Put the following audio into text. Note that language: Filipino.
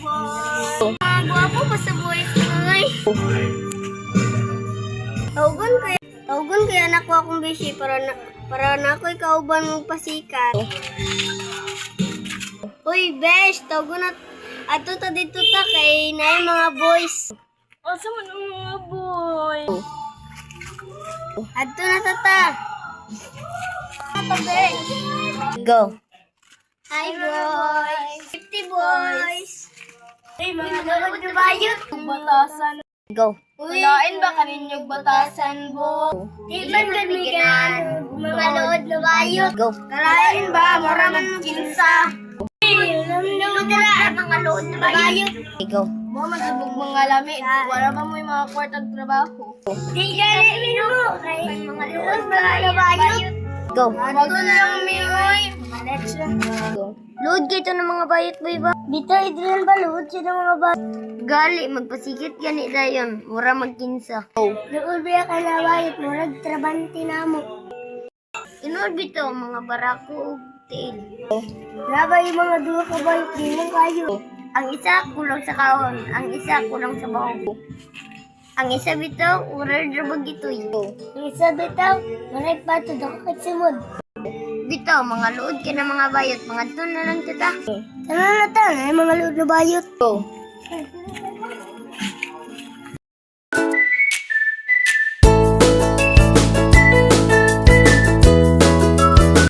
Gwapo pa sa boys ay. Tawgon kaya nako akong busy para na ako ikauban mong pasikat. Uy, besh, tawgon na ato ta dito ta kay naay mga boys. Asa man ang mga boy? Ato na tata. Ato besh. Go. Hi boys. 50 boys. Hey, mga lood na bayot. Batasan. Go. Kulain ba kaninyong batasan, bo? Iban kamigan, mga lood na bayot. Go. Kalain ba, maraman kinsa. Lood na mga lood na bayot. Go. Mo masubog mga lami. Wala ba mo yung mga kwartag trabaho? Di gani mo kay mga lood na bayot. Go. Wag na lang miyoy. Let's Go. Load kayo ng mga bayot ba iba? Dito, idriyan ba load siya ng mga bayot? Gali, magpasikit gani dayon. Mura magkinsa. Go. Lood ba ka na bayot? Murag trabanti na mo. Tinood bito, mga barako o tail. Raba yung mga duwa ka bayot din ng kayo. Ang isa kulang sa kahon, ang isa kulang sa baho. Ang isa bitaw, urar drabag ito'y. Ang isa bitaw, maray pa ito dakat simod. Bitaw, mga lood ka na mga bayot, mga to na lang kita. Tara na ta, mga lood na bayot.